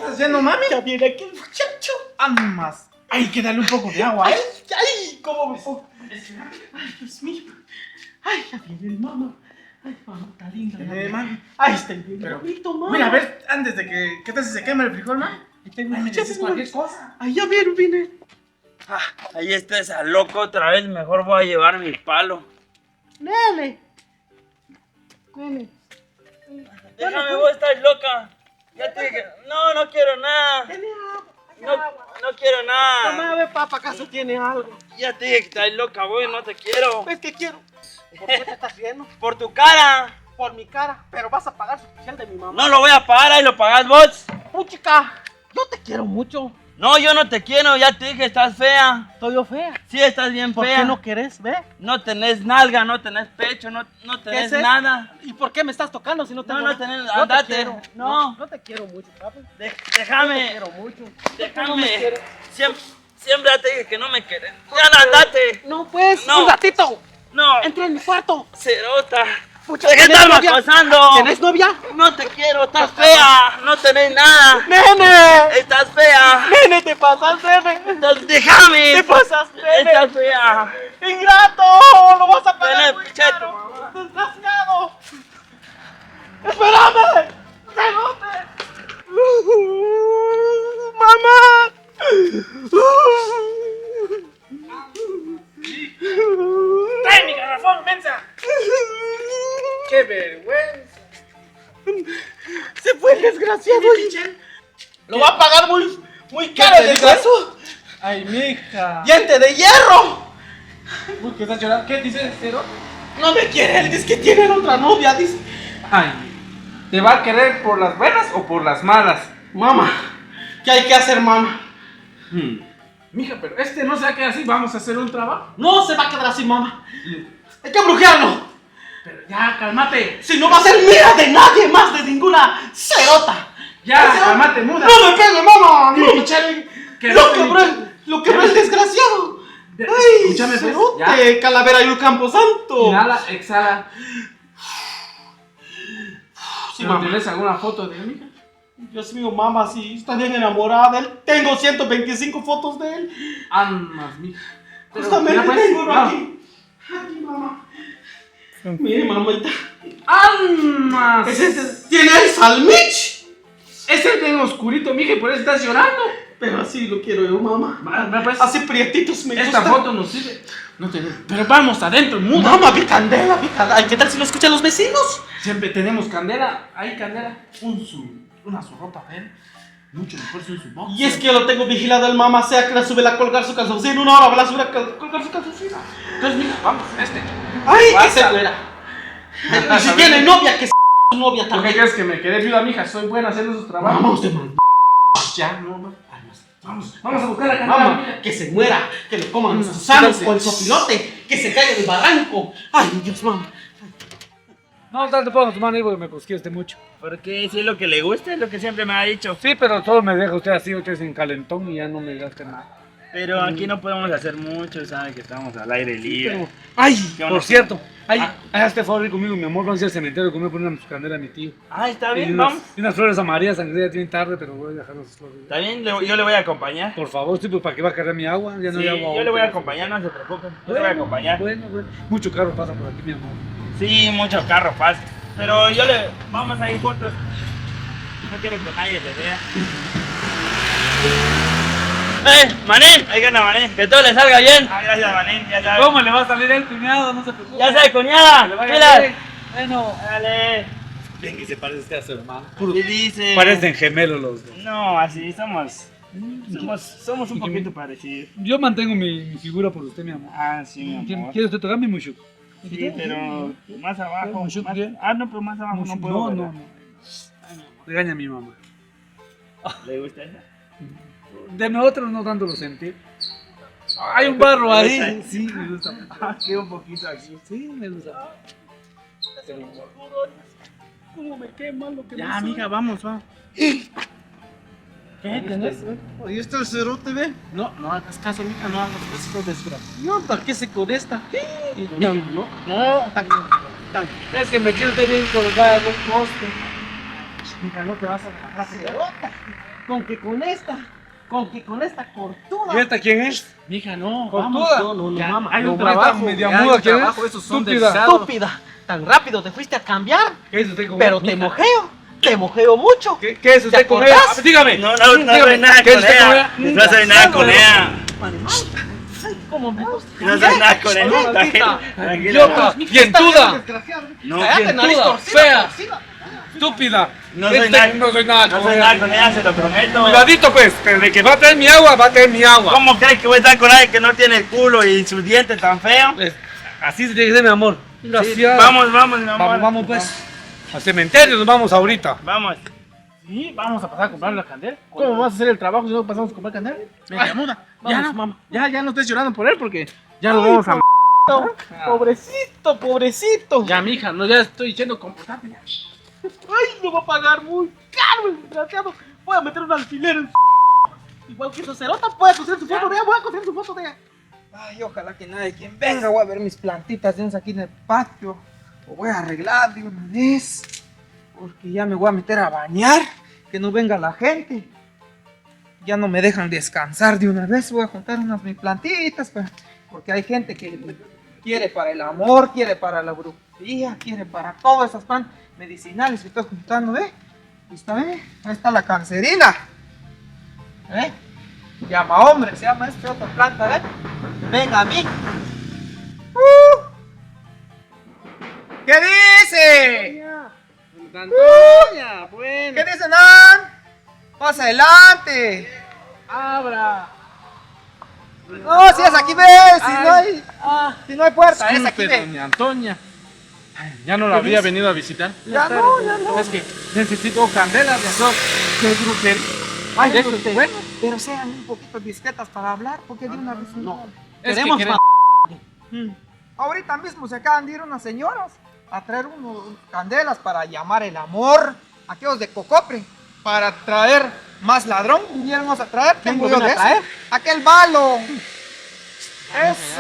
haciendo, mami? Ya viene aquí el muchacho. Amas. Hay que darle un poco de agua. Ay, ay, cómo me pongo. Ay, Dios mío. Ay, ya viene el mamá. Ay, mamita linda. Mami. Ay, está bien Pero, bonito, mamá. mira, a ver, antes de que... ¿Qué tal si se quema el frijol, mami? Ay, me Ay, dices cualquier cosa. Ay, ya viene. Ah, ahí está esa loca otra vez, mejor voy a llevar mi palo. Nene. Déjame, vos estás loca. Ya te dije, no quiero nada. Tiene agua. No quiero nada. Mamá, ve, papá, ¿acaso tiene algo? Ya te dije que estás loca, güey, no te quiero. ¿Ves que quiero? ¿Por qué te estás riendo? Por tu cara. Por mi cara. Pero vas a pagar su especial de mi mamá. No lo voy a pagar, ahí lo pagás vos. Puchica, yo te quiero mucho. No, yo no te quiero, ya te dije, estás fea. Estoy yo fea. Sí, estás bien ¿Por fea. qué no querés, ve? No tenés nalga, no tenés pecho, no tenés es eso? nada. ¿Y por qué me estás tocando si no tengo No nada? tenés, Yo te andate. quiero. No. No te quiero mucho, papi. Yo te Déjame, quiero mucho. déjame. No me quieres. Siempre ya te dije que no me querés. Ya no, andate. No, pues, No. un ratito. No, Entra en mi cuarto. cerota. Pucha, ¿De qué ¿tienes estás novia? acosando? ¿Tienes novia? No te quiero, estás fea. No tenés nada. ¡Nene! Estás fea. ¡Nene, te pasas, nene! Déjame. ¡Te pasas, nene! Estás fea. ¡Ingrato! ¡Lo vas a pagar Nene, muy cheto. caro! ¡Desgraciado! ¡Espérame! ¡Cerote! ¡Mamá! ¡Trae mi garrafón, mensa! ¡Qué vergüenza! ¡Se fue el desgraciado! ¡Lo va a pagar muy caro te el digo? desgraciado! ¡Ay, mija! ¡Diente de hierro! Uy, ¿qué estás llorando? ¿Qué dice Cero? No me quiere, él dice que tiene otra novia, dice. Ay, ¿te va a querer por las buenas o por las malas? Mamá, ¿qué hay que hacer, mamá? Mija, pero no se va a quedar así, vamos a hacer un trabajo. No se va a quedar así, mamá. Hay que brujearlo. Pero ya, cálmate. Si no va a ser mía de nadie más, de ninguna cerota. Ya, Ese- cálmate, muda. ¡No me pegue, mamá! Sí, ¡No! Michelle, que ¡Lo no te- quebró lo quebró el desgraciado! Ya, ¡Ay, escúchame, pues, cerote! ¡Calavera y un campo santo! Inhala, exhala. Sí, ¿No mamá. tienes alguna foto de él, mija? Dios mío, mamá, sí, está bien enamorada de él. Tengo 125 fotos de él. Almas, mija. Pero, Justamente mira, pues, tengo uno no. aquí. Aquí, mamá. Mire, mamita. ¡Almas! ¿Tiene el salmich? Ese es bien oscurito, mija, y por eso estás llorando. Pero así lo quiero yo, mamá. Mira, pues, Así prietitos me esta gustan. foto nos sirve. No te... Pero vamos adentro, muda. Mamá, vi candela, vi candela. Ay, ¿qué tal si lo escuchan los vecinos? Siempre tenemos candela. Hay candela. Una su ropa, ¿ven? Mucho mejor sin su box. Y es que yo lo tengo vigilado el mamá, sea que la sube a colgar su calzoncillo. Una hora va a subir a colgar su calzoncillo. Entonces, mira, vamos, Ay, que Basta. se muera. Y si tiene novia, que se su novia ¿Por qué también. crees que me quedé viuda, mija? Soy buena haciendo esos trabajos. Vamos de mal. Ya, no, no. Vamos a buscar la candela. Mamá, mija. que se muera, que le coman Mm, los gusanos sí. con el sopilote, que se caiga del barranco. Ay, Dios, mamá. No, tal te puedo tomar ahí porque me cosquiste mucho. Porque si es lo que le gusta, es lo que siempre me ha dicho. Sí, pero todo me deja usted así, usted sin calentón y ya no me gasta nada. Pero aquí no podemos hacer mucho, sabe que estamos al aire libre. Pero, ay, ¿Qué onda? por cierto, ay, Ah. hazte favor de ir conmigo, mi amor, vamos a ir al cementerio conmigo por una candela a mi tío. Ah, está Y bien, unas, vamos. y unas flores amarillas, sangre ya tiene tarde, pero voy a dejar las flores. Está bien, yo le voy a acompañar. Por favor, sí, pues para que va a cargar mi agua, ya no Sí, hay agua. yo le voy a ahorita. acompañar, no se preocupen. Yo le voy a acompañar. Bueno, mucho carro pasa por aquí, mi amor. Sí, mucho carro pasa. Pero vamos a ir juntos. No quiero que nadie te vea. Manín! Ahí gana Manín. Que todo le salga bien. Ah, gracias, Manín. Ya sabes. ¿Cómo le va a salir el cuñado? No se preocupe. Ya sabes, cuñada. Le vaya Mira. bien. Bueno, Dale. bien que se parece usted a su hermano. ¿Qué dice? Parecen gemelos los dos. No, así somos. Somos un poquito parecidos. Yo mantengo mi figura por usted, mi amor. Ah, sí, mi amor. ¿Quiere usted tocarme, Mushu? Sí, pero más abajo. Mushu, más- ¿qué? Ah, no, pero más abajo no puedo. No, ¿verdad? no. Regaña a mi mamá. ¿Le gusta esa? De nosotros no tanto lo sentí. Hay un barro ahí. Sí, me gusta. Ah, queda un poquito aquí. Sí, me gusta. cómo me quema lo que me Ya, suena. amiga, vamos, vamos. ¿Qué tenés? Ahí está el cerote, ve. No, no hagas caso, mija, no hagas caso, desgraciado. No, ¿para qué se con esta? No, Es que me quiero tener colgada en un poste. mija, no te vas a dejar. Cerota. Con que con esta cortuda. ¿Y esta quién es? Mija, no, Cortuda. vamos. No, Ya, mamá. hay No, un esta trabajo. media ya hay muda, un ¿quién es? trabajo, esos son Estúpida. del estúpida. Tan rápido te fuiste a cambiar. ¿Qué es usted con Pero ella? te mojeo mucho. ¿Qué es usted ¿Te con ella? acordás? Dígame. No soy nada ¿Qué con es usted con ella. ella? No soy nada con ella. ¿Cómo me gusta? No soy nada con ella. Maldita. Tranquila. Idiota, dientuda, No, Cállate, nariz dientuda, torcida, fea, torcida. estúpida. No soy Este, nada- no soy nada no con soy ella. nada con ella, se lo prometo. Cuidadito pues, que de que va a traer mi agua, va a traer mi agua. ¿Cómo crees que voy a estar con alguien que no tiene el culo y sus dientes tan feos? Pues, así se tiene que ser, mi amor. Gracias. Sí, vamos, vamos, mi amor. Vamos pues. Al cementerio nos vamos ahorita. Vamos. Sí, vamos a pasar a comprar la candela. ¿Cómo vas a hacer el trabajo si no pasamos a comprar candela? Media muda. Ya no, mamá. Ya no estés llorando por él porque ya nos vamos a... Pobrecito. Ya, mija, no, ya estoy diciendo comportarte. Ya. Ay, lo va a pagar muy caro el desgraciado. Voy a meter un alfiler en igual que esa cerota. Voy a coser su foto de ella. Voy a coser su foto de ella. Ay, ojalá que nadie quien venga. Voy a ver mis plantitas de aquí en el patio. Lo voy a arreglar de una vez. Porque ya me voy a meter a bañar. Que no venga la gente. Ya no me dejan descansar de una vez. Voy a juntar unas mis plantitas. Porque hay gente que quiere para el amor, quiere para la brujería, quiere para todas esas plantas medicinales que estoy juntando, ¿ve? ¿Está bien? Ahí está la cancerina. ¿Eh? Llama hombre, se llama esta otra planta, ¿ve? Venga a mí. ¿Qué dice? Bueno. ¿Qué dice, Nan? Pasa adelante. Abra. No, si es aquí, ve. Si no hay puerta, es aquí, Disculpe, ve. doña Antonia. Ay, ya no la había venido a visitar. Ya no. Es que necesito candelas de azul. ¿Qué brujería? Ay, Eso es bueno. pero sean un poquito discretas para hablar, porque de una vez no. Es que Queremos queremos- Ahorita mismo se acaban de ir unas señoras a traer unas candelas para llamar el amor, aquellos de Cocopre, para traer más ladrón. Vinieron a traer, tengo yo de eso. Aquel balo.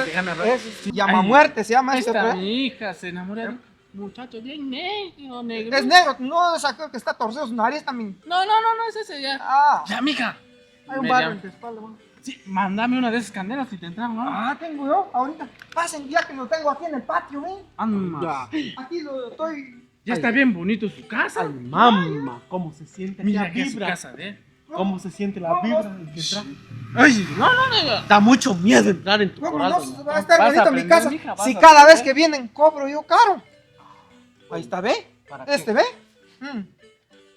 déjame hablar. Llama muerte, se llama este. Esta ¿eh? mi hija se enamora de un muchacho bien negro. Es negro, no es aquel que está torcido su nariz también. No, es ese ya. Ah, Ya, mija. hay un Me barrio llama. en tu espalda, bueno. Sí, mándame una de esas candelas si te entramos, ¿no? Ah, tengo yo, ahorita. Pasen ya que lo tengo aquí en el patio, ¿ven? Anda. Aquí lo estoy. Ya está bien bonito su casa. Ay, mamá, cómo se siente Mira la que es su vibra. casa de él. ¿Cómo se siente la vibra al que entra? Ay, no. Da mucho miedo entrar en tu ¿Cómo corral, no? doña. Va a estar Vas a bonito mi aprender, casa. mija, vas Si a cada vez aprender. que vienen cobro yo caro. Ahí está, ¿ve? ¿Para qué? Este, ¿ve?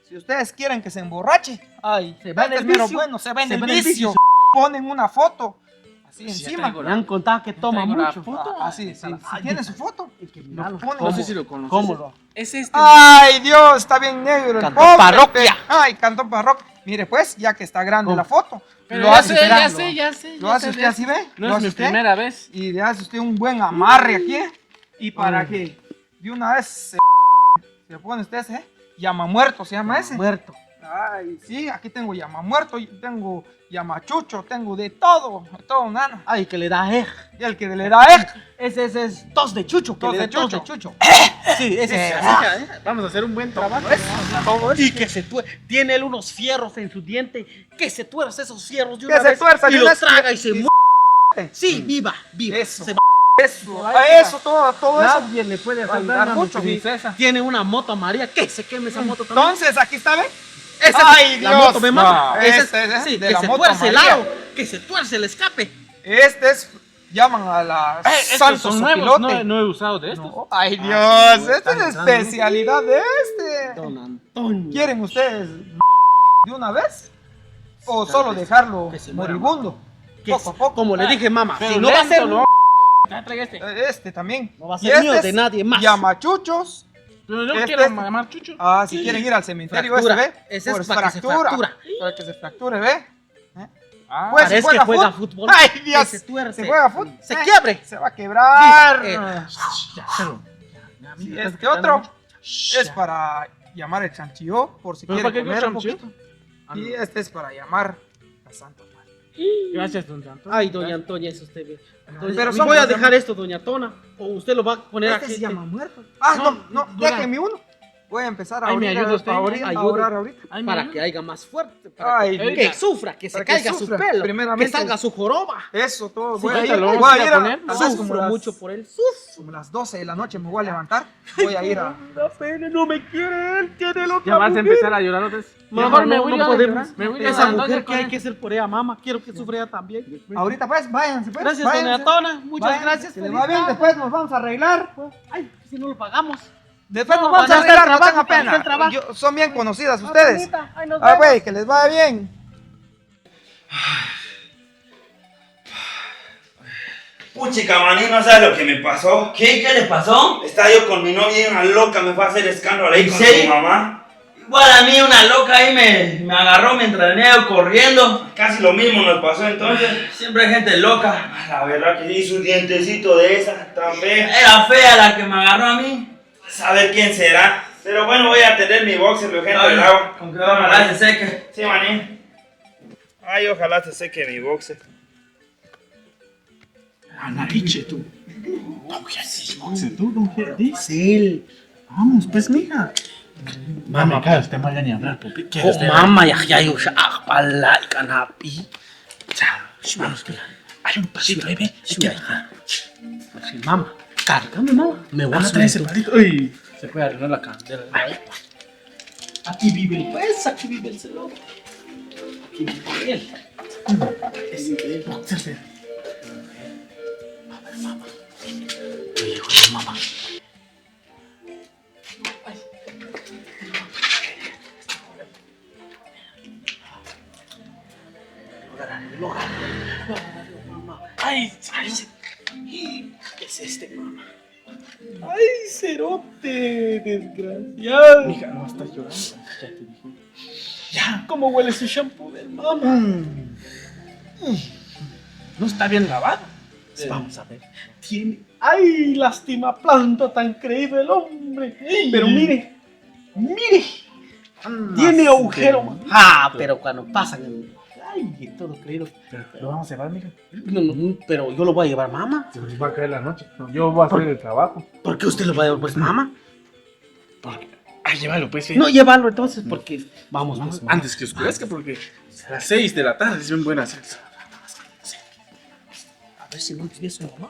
Si ustedes quieren que se emborrache, ay, se va en el vicio. bueno, se va en Se el va en el vicio. vicio. Ponen una foto así Pues ya encima. traigo la- contado que toma mucho. foto. Así, sí. Si tiene su foto, lo ponen. No sé si lo conoces. ¿Cómo lo? Es este. Ay, Dios, está bien negro el Cantó pobre. parroquia. Ay, cantó parroquia. Mire, pues, ya que está grande la foto, Pero lo ya hace sé, ya grande. sé, ya sé. Lo ya hace sé usted de así, eso. ¿ve? No Lo es hace mi usted. primera vez. Y le hace usted un buen amarre aquí. Y para que de una vez se pone usted ese, llama muerto, se llama ese. Muerto. Ay, sí, aquí tengo llama muerto, tengo llama chucho, tengo de todo nana. Ay, que le da Y el que le da Ese es tos de chucho. Que tos le de da chucho, chucho. chucho. Sí, ese es. Vamos a hacer un buen trabajo. Y que se tiene él unos fierros en su diente. Que se tuerce esos fierros de Que una se vez. tuerza y de lo una vez. traga y se Y- muere. Sí, viva. Eso. Se Eso, a eso, todo eso. Nadie le puede Ay, asaltar a mi mucho. princesa. tiene una moto amarilla. Que se queme esa moto también. Entonces, aquí está, ¿ven? Esa Ay, la Dios. moto me mata. No. Ese es- Este, sí, de que la se moto tuerce el amarilla. aro. Que se tuerce el escape. Este es, llaman a la Estos Santos son nuevos. Sopilote. No he usado de estos. No, ay, Dios, esta es la están entrando. especialidad de este. Don Antonio. ¿Quieren ustedes de una vez? ¿O solo dejarlo que se muera. moribundo? Que Poco a poco. Como le dije, mamá, Pero si no va a ser. lento, ¿no? Ya traiga este. Este también. No va a Y ser mío este de es nadie más. Llamachuchos. Pero yo Este quiero es- llamar Chucho. Ah, si quieren ir al cementerio, Fractura. este, ¿ve? Ese es Pues para que se fractura. Para que se fracture, ¿ve? Ah, Pues, Parece si que juega fútbol. Ay, Dios. Que se tuerce. Se juega fútbol. Se quiebre. Se va a quebrar. Eh, ya, pero. Y este otro es para llamar el chanchillo por si ¿Pero quiere para qué comer un chanchillo? poquito. Y este es para llamar a Santa Madre. Gracias, don Antonio. Ay, doña Antonia, es usted bien. Entonces, Pero voy a son- dejar esto, doña Tona. O usted lo va a poner Este aquí. se llama muerto. Ah, no, déjeme uno. Voy a empezar a Ay, me orar ayuda usted. a orar ahorita. Ay, Para mira. que haya más fuerte. Para Ay, que mira. sufra, que se Para que caiga sufra, su pelo. Que primeramente. salga su joroba. Eso, todo. Sí, Voy a ahorita ir, lo vamos voy a a ir a ir a, poner. tal vez Sufro mucho por él. como las 12 de la noche me voy a levantar. Voy a ir a... Da pena, no me quiere él, tiene el otro. Ya vas a empezar a llorar otra vez. Mamá, Mejor me no, voy no yo a podemos. llorar. Me voy a Esa llorar, mujer doña, que hay con que hacer por ella, mamá. Quiero que sufra ella también. Ahorita pues, váyanse pues. Gracias, váyanse. doña Tona. Muchas Váyanse, gracias. que le feliz va bien, tarde. después nos vamos a arreglar. Ay, si no lo pagamos. Después No, nos vamos a cuando esté el arreglar, no trabajo, tengan cuando esté el pena. trabajo. Son bien conocidas ustedes. Bonita. Ay, nos Ah, vemos. güey, que les vaya bien. Puchica, maní, ¿no sabes lo que me pasó? ¿Qué? ¿Qué le pasó? Estaba yo con mi novia y una loca me fue a hacer escándalo ahí ¿En con serio? su mamá. Igual a mí una loca ahí me agarró mientras venía yo corriendo. Casi lo mismo nos pasó entonces. Siempre hay gente loca. La verdad que sí, su dientecito de esa, tan fea. Era fea la que me agarró a mí. Saber quién será. Pero bueno, voy a tener mi boxer, lo gente Ay, del agua. con que ojalá se seque. Sí, maní. Ay, ojalá se seque mi boxer. Analiche, tú. No, ¿qué haces, boxer? Tú, no, ¿qué dice él? Vamos, pues, mija. Mami, cállate, usted mal ya ni hablar, papi. Oh, mamá, ya, yo, ala, y canapi. Vamos, mira. Hay un pasito, bebé. Mamá, cárgame, mamá. Me voy a Vamos a traer ese subir. palito. Uy, se puede arreglar la candela. Aquí vive el pues, aquí vive el celote. Aquí vive él. Ese boxer, bebé. Oye, mamá. Ay, ¿Qué es este, mamá? ay, cerote, desgraciado. Mija, no estás llorando. Ya te dije. Ya, ¿cómo huele su shampoo del mamá? No está bien lavado. Vamos a ver. Tiene. ¡Ay, lástima planta tan creído el hombre! Pero mire, mire. Tiene agujero, man. Ah, pero cuando pasan. Ay, todo creído. ¿Lo vamos a cerrar, mija? No, pero yo lo voy a llevar, mamá. Se nos va a caer la noche. Yo voy a hacer el trabajo. ¿Por qué usted lo va a llevar, pues, mamá? Ah, llévalo, pues. No, llévalo entonces, porque. Vamos, pues, mamá. Antes que oscurezca, porque a las 6 de la tarde es bien buena hacer. A ver si no te su mamá.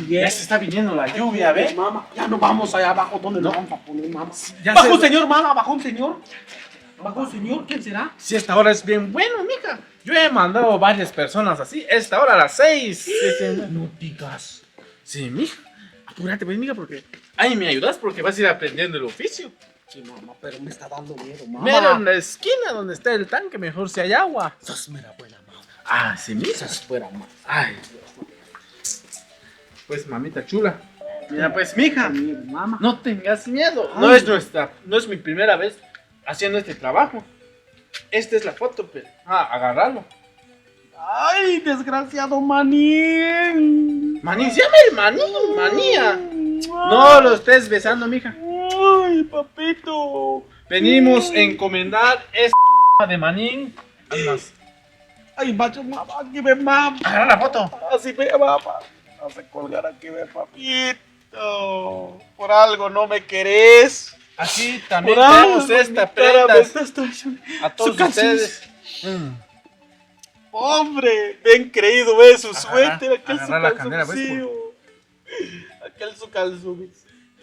Ya se está viniendo la lluvia, ¿ves? Mamá, ya no vamos allá abajo. ¿Dónde nos vamos a poner, mamá? Ya Bajo sé. un señor, mamá, bajo un señor. Bajo un señor, ¿quién será? Si esta hora es bien bueno, mija. Yo he mandado varias personas así. Esta hora a las 6. No digas. Sí, mija. Apúrate, pues, mija, porque. Ay, ¿me ayudas? Porque vas a ir aprendiendo el oficio. Sí, mamá, pero me está dando miedo, mamá. Mira en la esquina donde está el tanque, mejor si hay agua. Sos mera buena, mamá. Ah, sí, mija. Sos fuera, mamá. Ay. Pues, mamita chula. Mira, pues, mija. Mamá. No tengas miedo. No es mi primera vez haciendo este trabajo. Esta es la foto, pero. Ah, agarrarlo. Ay, desgraciado manín. Maní, se llama el maní, manía. No lo estés besando, mija. Ay, papito. Venimos a encomendar esta de manín. Además, Ay, macho, mamá, aquí ve, mamá. agarra la foto. Así ve, mamá. Vas a colgar aquí, ve, papito. Por algo no me querés. Aquí también Por algo, tenemos esta mi cara me prenda estás traicionando. a todos Su calzón. ustedes. Hombre, bien creído, ve su Agarra- suéter, aquel su agarra la candela, pues, calzoncillo. Aquel su calzón.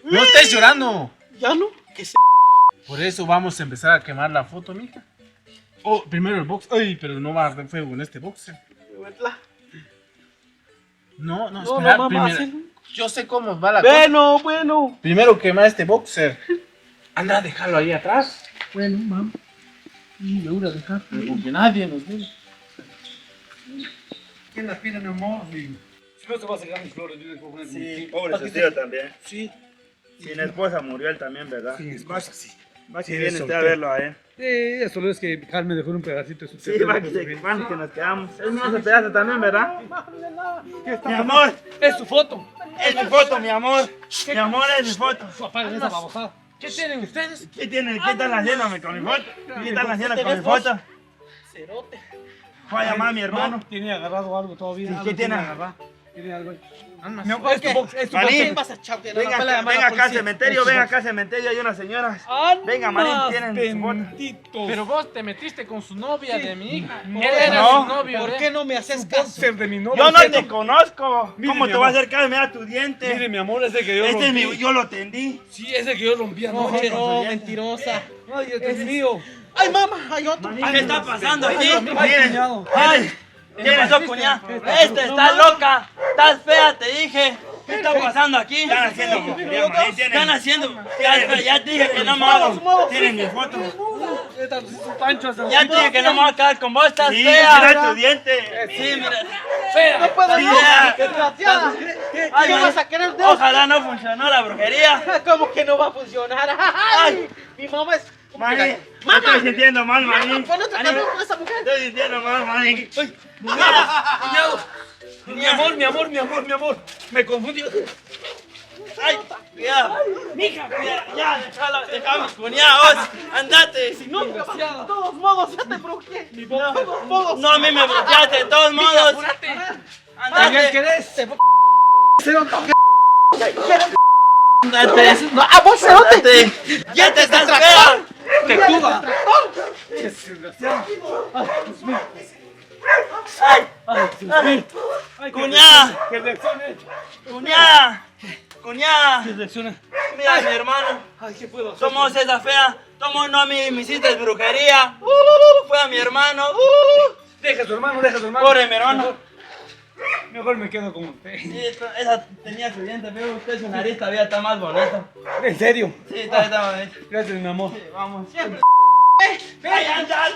No estés llorando. ¿Ya no? Que se... Por eso vamos a empezar a quemar la foto, mija. Oh, primero el box. Ay, pero no va a arder fuego en este boxer. No, No, espera. no, mamá, primero. hazlo. Yo sé cómo va la cosa. Bueno, bueno. Primero quema este boxer. Anda, déjalo ahí atrás. Bueno, mamá. Y me voy a dejar. Porque nadie nos ve. ¿Quién la pide, mi amor? Si no se va a sacar mis flores, yo le puedo poner Sí, pobre su tío también. Sí. Y la esposa murió él también, ¿verdad? Sí, esposa, sí. Va que Sí, viene de usted a soltero. verlo a él. Sí, solo es que Carl me dejó un pedacito de su Sí, teta, va pues, que bien. van que nos quedamos. Es mío ese pedazo también, ¿verdad? ¿Qué está Mi pasando? amor, Es tu foto. es mi foto, mi amor. Mi amor es mi foto. Apaga esa babosada. ¿Qué tienen ustedes? ¿Qué están haciéndome con mi foto? ¿Qué están haciendo con mi foto? Cerote. Fue a llamar a mi hermano. Tiene agarrado algo todavía. Sí, algo ¿qué tiene? agarrado. Tiene algo ahí. Mi amor, Es tu box, es tu Marín, box. ¿Quién vas a echarte? Venga, venga acá al cementerio, venga acá al cementerio, hay unas señoras. Venga, Marín, tienen su foto. Bendito. Pero vos te metiste con su novia de mi hija. No, Él era no. su novio. ¿Por ¿eh? qué no me haces Su caso? boxer de mi novia. Yo no ¿cierto? te conozco. Mire, ¿Cómo mi te voy a amor. hacer caso? Mira tu diente. Mire, mi amor, ese que yo Este es rompí. mi, yo lo tendí. Sí, ese que yo rompí anoche. No, mentirosa. Ay, este es mío. Ay, mamá, hay otro. ¿Qué está pasando aquí? Miren, cuñado. ¿Qué pasó, cuñada? Esta está loca, estás fea, te dije. ¿Qué está pasando aquí? están haciendo brujería, Marín. ¿Qué están haciendo? Ya te dije que no me hago. Tienen mi foto. Su pancho hasta Ya te dije que no me voy a quedar con vos, estás Sí, fea. mira tu diente. Sí, mira. No puedo, Sí, no. ya. Desgraciada. Ay, ¿Qué vas a querer de Ojalá no funcionó la brujería. ¿Cómo que no va a funcionar? Ay, mi mamá es. Marín, me estoy sintiendo mal, Marín. Ponete Marín, con esa mujer. estoy sintiendo mal, Marín. Mi amor, mi amor, mi amor, mi amor. Me confundí. Ay, cuidado. Mija, cuidado. Ya, déjame, cuñados. Andate. Si no, De todos modos, ya te brujé. De todos modos. no a mí me bloqueaste de todos modos. Andate. ¿Querés? Andate. ¡Ah, vos, cerote! Andate. Ya te estás fea. ¡Que Cuba! Ay, cuñada. Que reaccione. Cuñada. Cuñada. Que reaccione. Mira, mi hermano. Ay, ¿qué puedo hacer? Somos esa fea. Somos no a mí, me hiciste brujería. Fue a mi hermano. Deja a su hermano, deja a su hermano. Pobre mi hermano. Mejor me quedo con usted. Sí, esa tenía su diente, pero usted su nariz todavía está más bonita. En serio. Sí, está bonita. Gracias, mi amor. Vamos. Ay, anda.